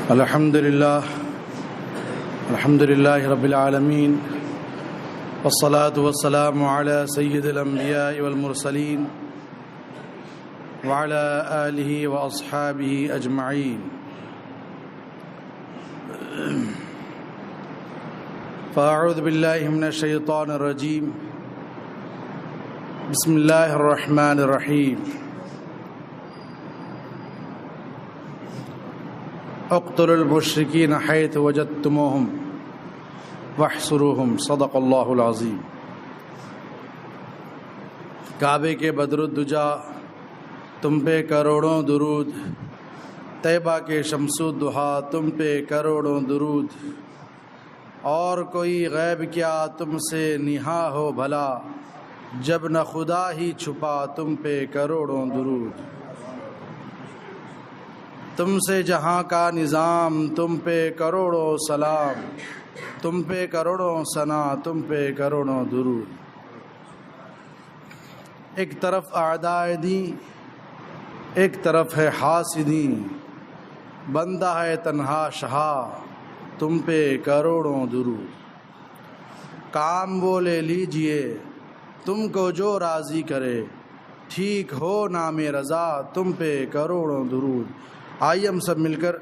الحمد لله رب العالمين والصلاة والسلام على سيد الأنبياء والمرسلين وعلى آله وأصحابه أجمعين. فأعوذ بالله من الشيطان الرجيم. بسم الله الرحمن الرحيم. اقتلوا المشركين حيث وجدتموهم واحصروهم. صدق اللہ العظیم. کعبے کے بدر الدجا تم پہ کروڑوں درود، طیبہ کے شمس الضحیٰ تم پہ کروڑوں درود، اور کوئی غیب کیا تم سے نہا ہو بھلا، جب نہ خدا ہی چھپا تم پہ کروڑوں درود. تم سے جہاں کا نظام تم پہ کروڑوں سلام، تم پہ کروڑوں ثنا تم پہ کروڑوں درود. ایک طرف اعداء دین، ایک طرف ہے حاسدین، بندہ ہے تنہا شہا تم پہ کروڑوں درود. کام وہ لے لیجئے تم کو جو راضی کرے، ٹھیک ہو نام رضا تم پہ کروڑوں درود. آئیے ہم سب مل کر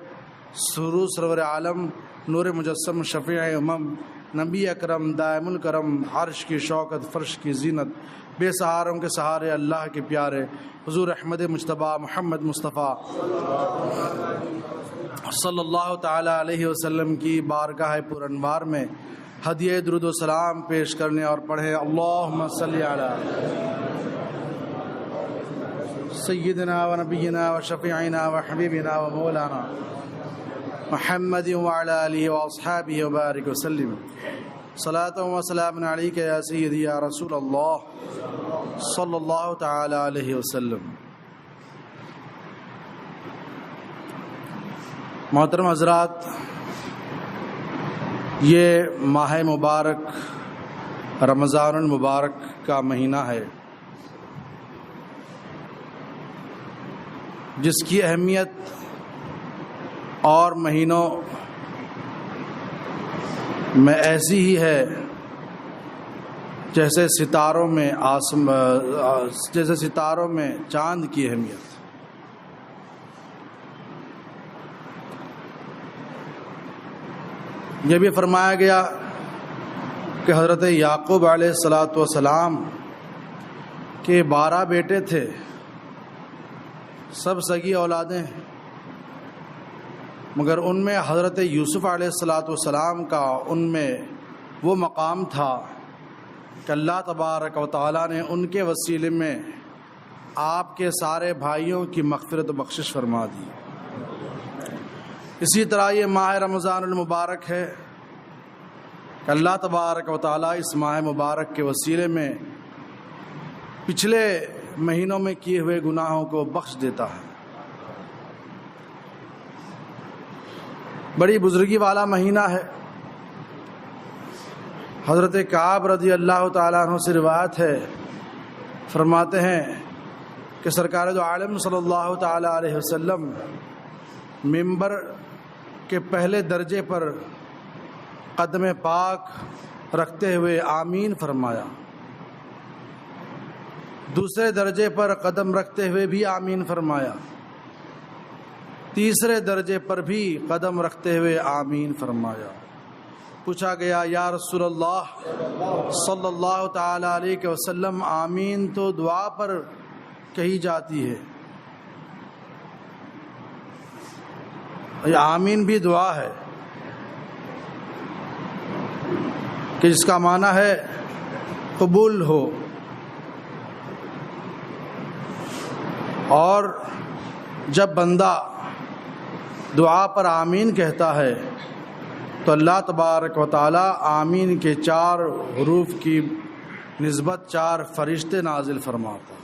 سرور سرور عالم نور مجسم شفیع امم نبی اکرم دائم الکرم عرش کی شوکت فرش کی زینت بے سہاروں کے سہارے اللہ کے پیارے حضور احمد مجتبی محمد مصطفیٰ صلی اللہ تعالی علیہ وسلم کی بارگاہ پر انوار میں ہدیہ درود و سلام پیش کرنے اور پڑھیں اللہم صلی علی سیدنا و نبینا و شفیعنا و حبیبنا و مولانا محمد وعلی آلہ و اصحابہ وبارک وسلم. صلاۃ و سلام علیک یا سیدی یا رسول اللہ صلی اللہ تعالی علیہ وسلم. محترم حضرات، یہ ماہ مبارک رمضان المبارک کا مہینہ ہے جس کی اہمیت اور مہینوں میں ایسی ہی ہے جیسے ستاروں میں چاند کی اہمیت. یہ بھی فرمایا گیا کہ حضرت یعقوب علیہ السلام کے 12 بیٹے تھے، سب سگی اولادیں ہیں، مگر ان میں حضرت یوسف علیہ السلام کا ان میں وہ مقام تھا کہ اللہ تبارک و تعالیٰ نے ان کے وسیلے میں آپ کے سارے بھائیوں کی مغفرت و بخشش فرما دی. اسی طرح یہ ماہ رمضان المبارک ہے کہ اللہ تبارک و تعالیٰ اس ماہ مبارک کے وسیلے میں پچھلے مہینوں میں کیے ہوئے گناہوں کو بخش دیتا ہے. بڑی بزرگی والا مہینہ ہے. حضرت کعب رضی اللہ تعالیٰ عنہ سے روایت ہے، فرماتے ہیں کہ سرکار دو عالم صلی اللہ تعالیٰ علیہ وسلم ممبر کے پہلے درجے پر قدم پاک رکھتے ہوئے آمین فرمایا، دوسرے درجے پر قدم رکھتے ہوئے بھی آمین فرمایا، تیسرے درجے پر بھی قدم رکھتے ہوئے آمین فرمایا. پوچھا گیا یا رسول اللہ صلی اللہ تعالی علیہ وسلم، آمین تو دعا پر کہی جاتی ہے، یہ آمین بھی دعا ہے کہ جس کا معنی ہے قبول ہو. اور جب بندہ دعا پر آمین کہتا ہے تو اللہ تبارک و تعالی آمین کے 4 حروف کی نسبت 4 فرشتے نازل فرماتا ہے.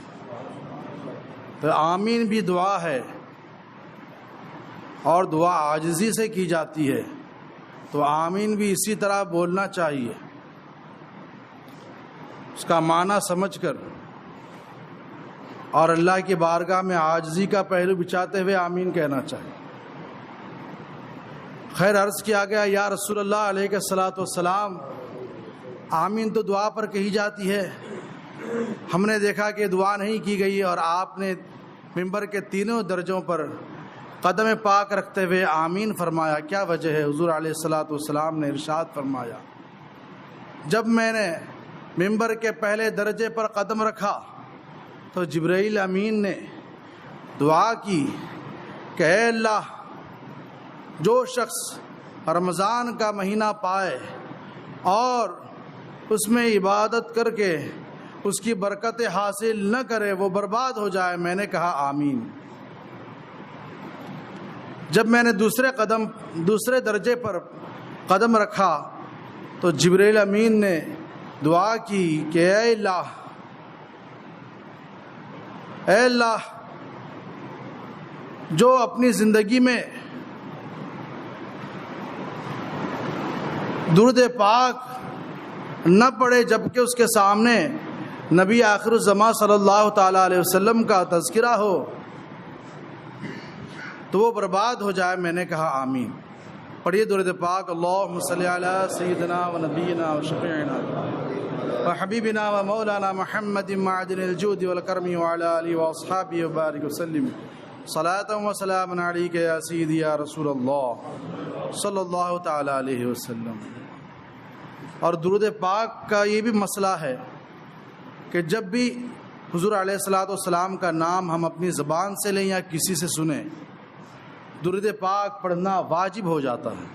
تو آمین بھی دعا ہے اور دعا عاجزی سے کی جاتی ہے، تو آمین بھی اسی طرح بولنا چاہیے، اس کا معنی سمجھ کر اور اللہ کی بارگاہ میں عاجزی کا پہلو بچھاتے ہوئے آمین کہنا چاہیے. خیر عرض کیا گیا یا رسول اللہ علیہ الصلاۃ والسلام آمین تو دعا پر کہی جاتی ہے، ہم نے دیکھا کہ دعا نہیں کی گئی اور آپ نے ممبر کے تینوں درجوں پر قدم پاک رکھتے ہوئے آمین فرمایا، کیا وجہ ہے؟ حضور علیہ الصلاۃ والسلام نے ارشاد فرمایا، جب میں نے ممبر کے پہلے درجے پر قدم رکھا تو جبرائیل امین نے دعا کی کہ اے اللہ، جو شخص رمضان کا مہینہ پائے اور اس میں عبادت کر کے اس کی برکت حاصل نہ کرے وہ برباد ہو جائے۔ میں نے کہا آمین۔ جب میں نے دوسرے درجے پر قدم رکھا تو جبرائیل امین نے دعا کی کہ اے اللہ، جو اپنی زندگی میں درود پاک نہ پڑھے جبکہ اس کے سامنے نبی آخر الزماں صلی اللہ تعالیٰ علیہ وسلم کا تذکرہ ہو تو وہ برباد ہو جائے۔ میں نے کہا آمین۔ پڑھیے درود پاک، اللہم صلی علی سیدنا و نبینا و شفیعنا و حبیبنا و مولانا محمد معدن الجود والکرم وعلی آلہ و اصحابہ وبارک وسلم، صلاۃ و سلام علیک یا سیدی یا رسول اللہ صلی اللہ تعالیٰ علیہ وسلم۔ اور درود پاک کا یہ بھی مسئلہ ہے کہ جب بھی حضور علیہ الصلوۃ والسلام کا نام ہم اپنی زبان سے لیں یا کسی سے سنیں، درود پاک پڑھنا واجب ہو جاتا ہے۔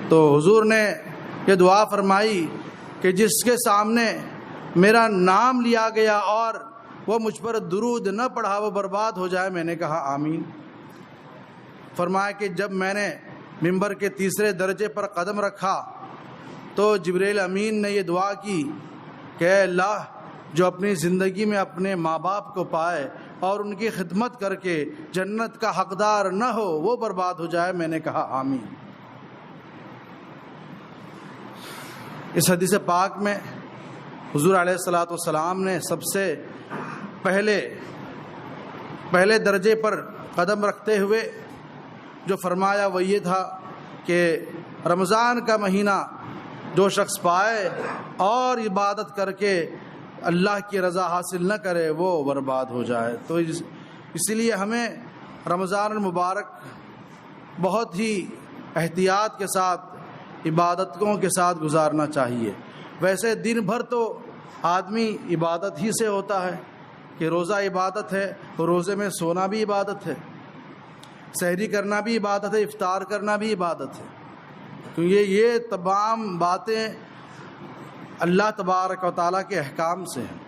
تو حضور نے یہ دعا فرمائی کہ جس کے سامنے میرا نام لیا گیا اور وہ مجھ پر درود نہ پڑھا وہ برباد ہو جائے۔ میں نے کہا آمین۔ فرمایا کہ جب میں نے ممبر کے تیسرے درجے پر قدم رکھا تو جبرائیل امین نے یہ دعا کی کہ اے اللہ، جو اپنی زندگی میں اپنے ماں باپ کو پائے اور ان کی خدمت کر کے جنت کا حقدار نہ ہو وہ برباد ہو جائے۔ میں نے کہا آمین۔ اس حدیث پاک میں حضور علیہ الصلوۃ والسلام نے سب سے پہلے درجے پر قدم رکھتے ہوئے جو فرمایا وہ یہ تھا کہ رمضان کا مہینہ جو شخص پائے اور عبادت کر کے اللہ کی رضا حاصل نہ کرے وہ برباد ہو جائے۔ تو اسی لیے ہمیں رمضان المبارک بہت ہی احتیاط کے ساتھ عبادتوں کے ساتھ گزارنا چاہیے۔ ویسے دن بھر تو آدمی عبادت ہی سے ہوتا ہے کہ روزہ عبادت ہے، روزے میں سونا بھی عبادت ہے، سحری کرنا بھی عبادت ہے، افطار کرنا بھی عبادت ہے، کیونکہ یہ تمام باتیں اللہ تبارک و تعالیٰ کے احکام سے ہیں۔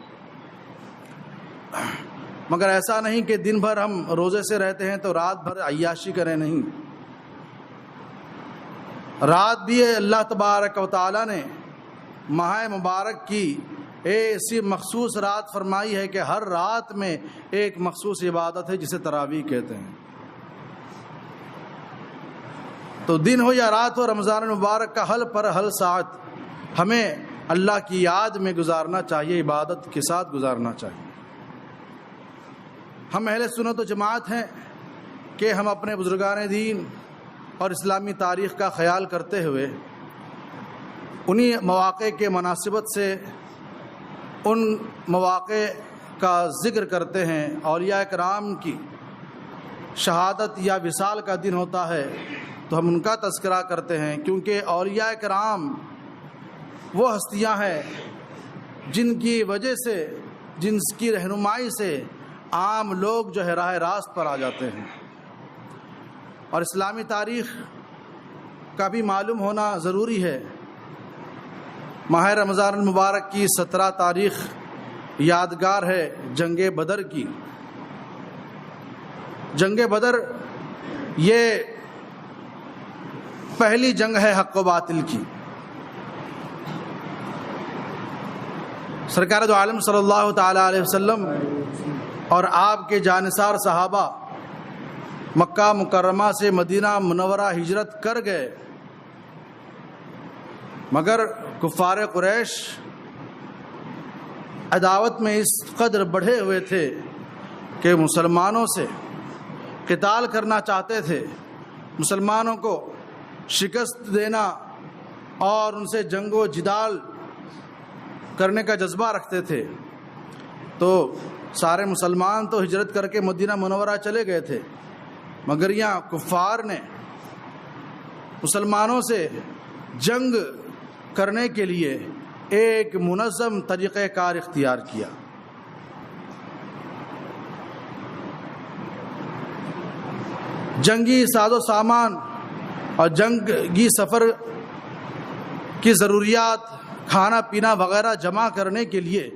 مگر ایسا نہیں کہ دن بھر ہم روزے سے رہتے ہیں تو رات بھر عیاشی کریں، نہیں۔ رات بھی اللہ تبارک و تعالیٰ نے ماہ مبارک کی ایسی مخصوص رات فرمائی ہے کہ ہر رات میں ایک مخصوص عبادت ہے جسے تراویح کہتے ہیں۔ تو دن ہو یا رات ہو، رمضان المبارک کا حل پر حل ساعت ہمیں اللہ کی یاد میں گزارنا چاہیے، عبادت کے ساتھ گزارنا چاہیے۔ ہم اہل سنت و جماعت ہیں کہ ہم اپنے بزرگان دین اور اسلامی تاریخ کا خیال کرتے ہوئے انہی مواقع کے مناسبت سے ان مواقع کا ذکر کرتے ہیں۔ اولیاء کرام کی شہادت یا وصال کا دن ہوتا ہے تو ہم ان کا تذکرہ کرتے ہیں، کیونکہ اولیاء کرام وہ ہستیاں ہیں جن کی وجہ سے، جن کی رہنمائی سے عام لوگ جو ہے راہ راست پر آ جاتے ہیں۔ اور اسلامی تاریخ کا بھی معلوم ہونا ضروری ہے۔ ماہ رمضان المبارک کی 17 تاریخ یادگار ہے جنگ بدر کی۔ جنگ بدر یہ پہلی جنگ ہے حق و باطل کی۔ سرکار دو عالم صلی اللہ تعالیٰ علیہ وسلم اور آپ کے جانثار صحابہ مکہ مکرمہ سے مدینہ منورہ ہجرت کر گئے، مگر کفار قریش عداوت میں اس قدر بڑھے ہوئے تھے کہ مسلمانوں سے قتال کرنا چاہتے تھے، مسلمانوں کو شکست دینا اور ان سے جنگ و جدال کرنے کا جذبہ رکھتے تھے، تو سارے مسلمان تو ہجرت کر کے مدینہ منورہ چلے گئے تھے، مگر یہاں کفار نے مسلمانوں سے جنگ کرنے کے لیے ایک منظم طریقہ کار اختیار کیا۔ جنگی ساز و سامان اور جنگی سفر کی ضروریات، کھانا پینا وغیرہ جمع کرنے کے لیے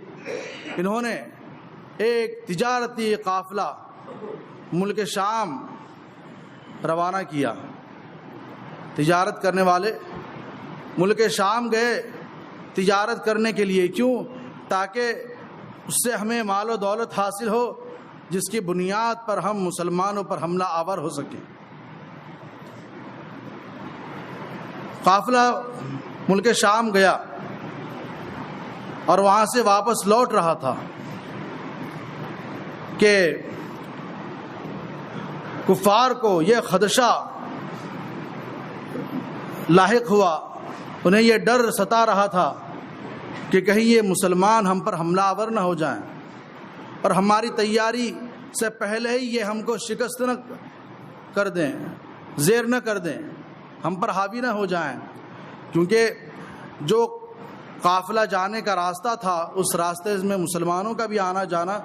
انہوں نے ایک تجارتی قافلہ ملک شام روانہ کیا۔ تجارت کرنے والے ملک شام گئے تجارت کرنے کے لیے، کیوں؟ تاکہ اس سے ہمیں مال و دولت حاصل ہو جس کی بنیاد پر ہم مسلمانوں پر حملہ آور ہو سکیں۔ قافلہ ملک شام گیا اور وہاں سے واپس لوٹ رہا تھا کہ کفار کو یہ خدشہ لاحق ہوا، انہیں یہ ڈر ستا رہا تھا کہ کہیں یہ مسلمان ہم پر حملہ آور نہ ہو جائیں اور ہماری تیاری سے پہلے ہی یہ ہم کو شکست نہ کر دیں، زیر نہ کر دیں، ہم پر حاوی نہ ہو جائیں۔ کیونکہ جو قافلہ جانے کا راستہ تھا اس راستے میں مسلمانوں کا بھی آنا جانا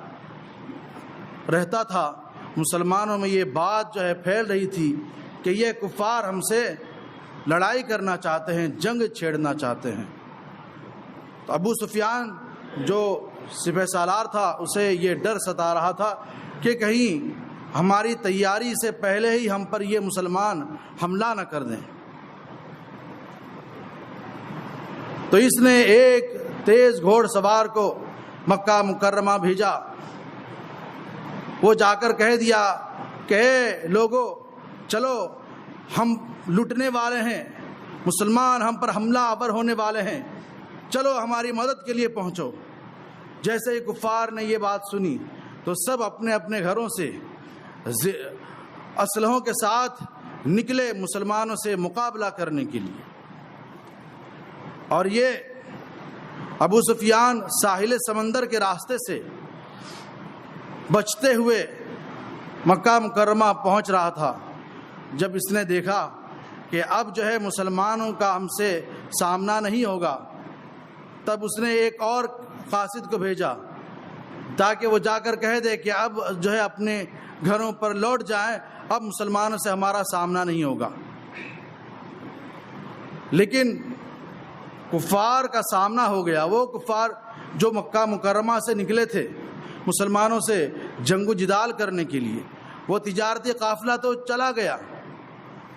رہتا تھا، مسلمانوں میں یہ بات جو ہے پھیل رہی تھی کہ یہ کفار ہم سے لڑائی کرنا چاہتے ہیں، جنگ چھیڑنا چاہتے ہیں۔ تو ابو سفیان جو سپہ سالار تھا اسے یہ ڈر ستا رہا تھا کہ کہیں ہماری تیاری سے پہلے ہی ہم پر یہ مسلمان حملہ نہ کر دیں۔ تو اس نے ایک تیز گھوڑ سوار کو مکہ مکرمہ بھیجا، وہ جا کر کہہ دیا کہ اے لوگو چلو، ہم لٹنے والے ہیں، مسلمان ہم پر حملہ آور ہونے والے ہیں، چلو ہماری مدد کے لیے پہنچو۔ جیسے ہی کفار نے یہ بات سنی تو سب اپنے اپنے گھروں سے اسلحوں کے ساتھ نکلے مسلمانوں سے مقابلہ کرنے کے لیے۔ اور یہ ابو سفیان ساحل سمندر کے راستے سے بچتے ہوئے مکہ مکرمہ پہنچ رہا تھا۔ جب اس نے دیکھا کہ اب جو ہے مسلمانوں کا ہم سے سامنا نہیں ہوگا، تب اس نے ایک اور قاصد کو بھیجا تاکہ وہ جا کر کہہ دے کہ اب جو ہے اپنے گھروں پر لوٹ جائیں، اب مسلمانوں سے ہمارا سامنا نہیں ہوگا۔ لیکن کفار کا سامنا ہو گیا۔ وہ کفار جو مکہ مکرمہ سے نکلے تھے مسلمانوں سے جنگ و جدال کرنے کے لیے، وہ تجارتی قافلہ تو چلا گیا،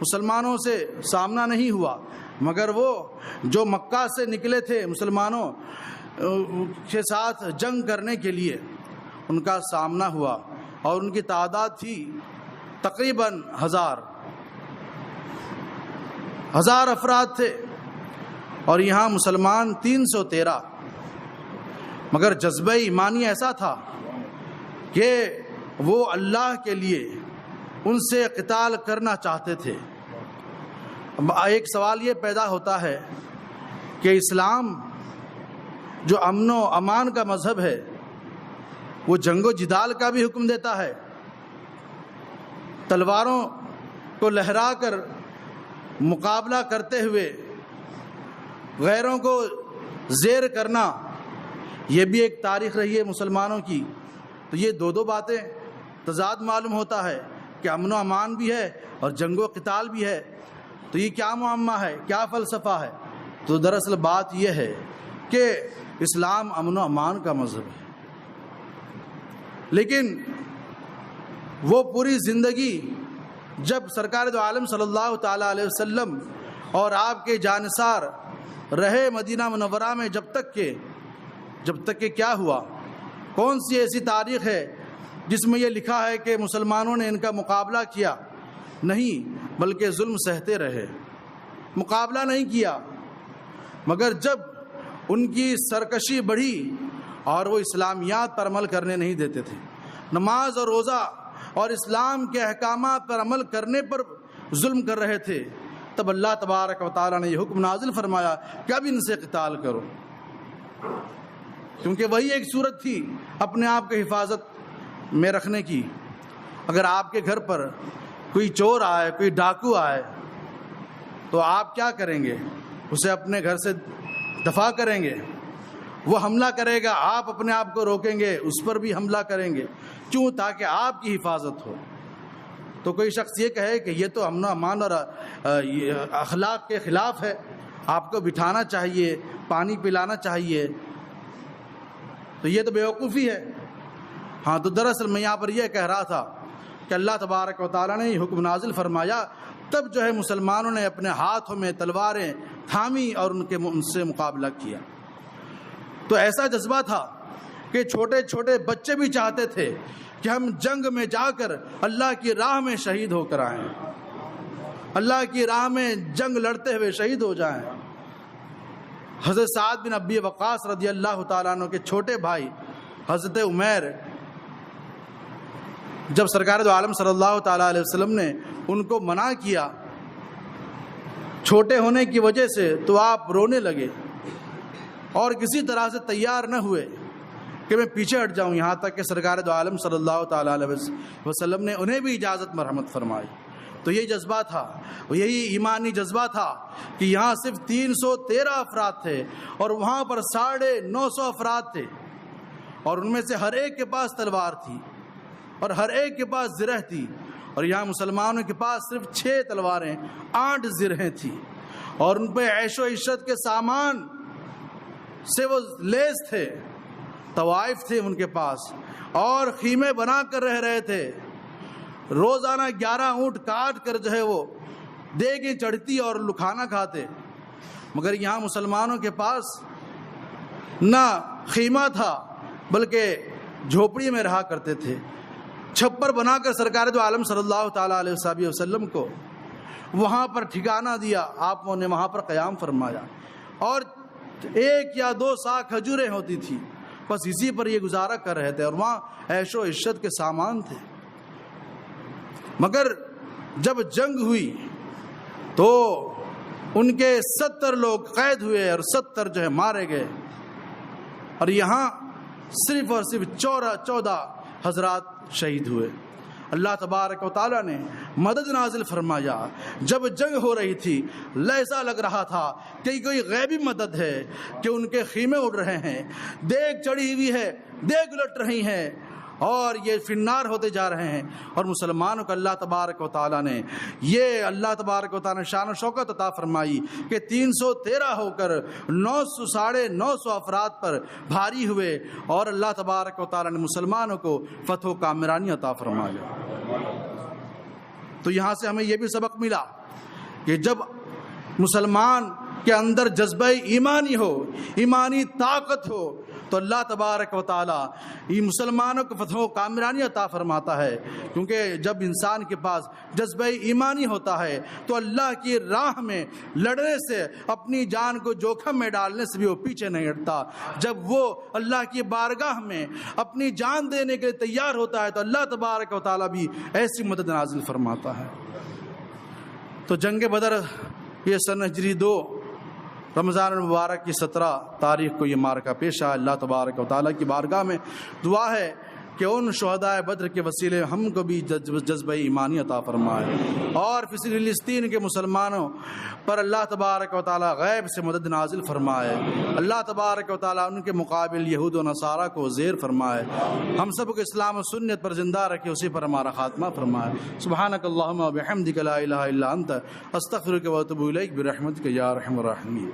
مسلمانوں سے سامنا نہیں ہوا، مگر وہ جو مکہ سے نکلے تھے مسلمانوں کے ساتھ جنگ کرنے کے لیے، ان کا سامنا ہوا، اور ان کی تعداد تھی تقریباً 1000 افراد تھے، اور یہاں مسلمان 313۔ مگر جذبہ ایمانی ایسا تھا کہ وہ اللہ کے لیے ان سے قتال کرنا چاہتے تھے۔ ایک سوال یہ پیدا ہوتا ہے کہ اسلام جو امن و امان کا مذہب ہے، وہ جنگ و جدال کا بھی حکم دیتا ہے؟ تلواروں کو لہرا کر مقابلہ کرتے ہوئے غیروں کو زیر کرنا، یہ بھی ایک تاریخ رہی ہے مسلمانوں کی۔ تو یہ دو باتیں تضاد معلوم ہوتا ہے کہ امن و امان بھی ہے اور جنگ و قتال بھی ہے۔ تو یہ کیا معمہ ہے، کیا فلسفہ ہے؟ تو دراصل بات یہ ہے کہ اسلام امن و امان کا مذہب ہے، لیکن وہ پوری زندگی جب سرکار دو عالم صلی اللہ تعالیٰ علیہ وسلم اور آپ کے جانثار رہے مدینہ منورہ میں، جب تک کہ کیا ہوا؟ کون سی ایسی تاریخ ہے جس میں یہ لکھا ہے کہ مسلمانوں نے ان کا مقابلہ کیا؟ نہیں، بلکہ ظلم سہتے رہے، مقابلہ نہیں کیا۔ مگر جب ان کی سرکشی بڑھی اور وہ اسلامیات پر عمل کرنے نہیں دیتے تھے، نماز اور روزہ اور اسلام کے احکامات پر عمل کرنے پر ظلم کر رہے تھے، تب اللہ تبارک و تعالیٰ نے یہ حکم نازل فرمایا کہ اب ان سے قتال کرو، کیونکہ وہی ایک صورت تھی اپنے آپ کی حفاظت میں رکھنے کی۔ اگر آپ کے گھر پر کوئی چور آئے، کوئی ڈاکو آئے، تو آپ کیا کریں گے؟ اسے اپنے گھر سے دفاع کریں گے؟ وہ حملہ کرے گا، آپ اپنے آپ کو روکیں گے، اس پر بھی حملہ کریں گے، کیوں؟ تاکہ آپ کی حفاظت ہو۔ تو کوئی شخص یہ کہے کہ یہ تو امن و امان اور اخلاق کے خلاف ہے، آپ کو بٹھانا چاہیے، پانی پلانا چاہیے، تو یہ تو بیوقوفی ہے۔ ہاں، تو دراصل میں یہاں پر یہ کہہ رہا تھا کہ اللہ تبارک و تعالیٰ نے یہ حکم نازل فرمایا، تب جو ہے مسلمانوں نے اپنے ہاتھوں میں تلواریں تھامی اور ان سے مقابلہ کیا۔ تو ایسا جذبہ تھا کہ چھوٹے چھوٹے بچے بھی چاہتے تھے کہ ہم جنگ میں جا کر اللہ کی راہ میں شہید ہو کر آئیں، اللہ کی راہ میں جنگ لڑتے ہوئے شہید ہو جائیں۔ حضرت سعد بن ابی وقاص رضی اللہ تعالیٰ عنہ کے چھوٹے بھائی حضرت عمیر، جب سرکار دو عالم صلی اللہ تعالیٰ علیہ وسلم نے ان کو منع کیا چھوٹے ہونے کی وجہ سے، تو آپ رونے لگے اور کسی طرح سے تیار نہ ہوئے کہ میں پیچھے ہٹ جاؤں، یہاں تک کہ سرکار دو عالم صلی اللہ تعالیٰ علیہ وسلم نے انہیں بھی اجازت مرحمت فرمائی۔ تو یہ جذبہ تھا، یہی ایمانی جذبہ تھا کہ یہاں صرف 313 افراد تھے اور وہاں پر 950 افراد تھے، اور ان میں سے ہر ایک کے پاس تلوار تھی اور ہر ایک کے پاس زرہ تھی، اور یہاں مسلمانوں کے پاس صرف 6 تلواریں 8 زرہیں تھیں، اور ان پہ عیش و عشرت کے سامان سے وہ لیس تھے، طوائف تھے ان کے پاس، اور خیمے بنا کر رہ رہے تھے۔ روزانہ 11 اونٹ کاٹ کر جو ہے وہ دیگیں چڑھتی اور کھانا کھاتے، مگر یہاں مسلمانوں کے پاس نہ خیمہ تھا بلکہ جھوپڑی میں رہا کرتے تھے۔ چھپر بنا کر سرکار دو عالم صلی اللہ تعالیٰ علیہ وسلم کو وہاں پر ٹھکانہ دیا، آپ نے وہاں پر قیام فرمایا، اور 1 یا 2 سا کھجوریں ہوتی تھی، بس اسی پر یہ گزارا کر رہے تھے، اور وہاں عیش و عشرت کے سامان تھے۔ مگر جب جنگ ہوئی تو ان کے 70 لوگ قید ہوئے اور 70 جو ہے مارے گئے، اور یہاں صرف اور صرف 14 حضرات شہید ہوئے۔ اللہ تبارک و تعالیٰ نے مدد نازل فرمایا۔ جب جنگ ہو رہی تھی، ایسا لگ رہا تھا کہ کوئی غیبی مدد ہے، کہ ان کے خیمے اڑ رہے ہیں، دیگ چڑھی ہوئی ہے، دیگ الٹ رہی ہیں، اور یہ فنار ہوتے جا رہے ہیں، اور مسلمانوں کو اللہ تبارک و تعالیٰ نے اللہ تبارک و تعالیٰ نے شان و شوکت عطا فرمائی کہ 313 ہو کر 950 افراد پر بھاری ہوئے، اور اللہ تبارک و تعالیٰ نے مسلمانوں کو فتح و کامرانی عطا فرمایا۔ تو یہاں سے ہمیں یہ بھی سبق ملا کہ جب مسلمان کے اندر جذبہ ایمانی ہو، ایمانی طاقت ہو، تو اللہ تبارک و تعالیٰ یہ مسلمانوں کو فتح و کامرانی عطا فرماتا ہے، کیونکہ جب انسان کے پاس جذبہ ایمانی ہوتا ہے تو اللہ کی راہ میں لڑنے سے، اپنی جان کو جوکھم میں ڈالنے سے بھی وہ پیچھے نہیں ہٹتا۔ جب وہ اللہ کی بارگاہ میں اپنی جان دینے کے لیے تیار ہوتا ہے تو اللہ تبارک و تعالیٰ بھی ایسی مدد نازل فرماتا ہے۔ تو جنگ بدر یہ سن ہجری 2 رمضان المبارک کی 17 تاریخ کو یہ معرکہ پیش آیا۔ اللہ تبارک و تعالیٰ کی بارگاہ میں دعا ہے کہ ان شہدائے بدر کے وسیلے ہم کو بھی جذبہ ایمانی عطا فرمائے، اور فلسطین کے مسلمانوں پر اللہ تبارک و تعالیٰ غیب سے مدد نازل فرمائے۔ اللہ تبارک و تعالیٰ ان کے مقابل یہود و نصارہ کو زیر فرمائے، ہم سب کو اسلام و سنت پر زندہ رکھے، اسی پر ہمارا خاتمہ فرمائے۔ سبحانک اللہم و بحمدک لا الہ الا انت استغفرک و اتوب الیک برحمتک یا ارحم الراحمین۔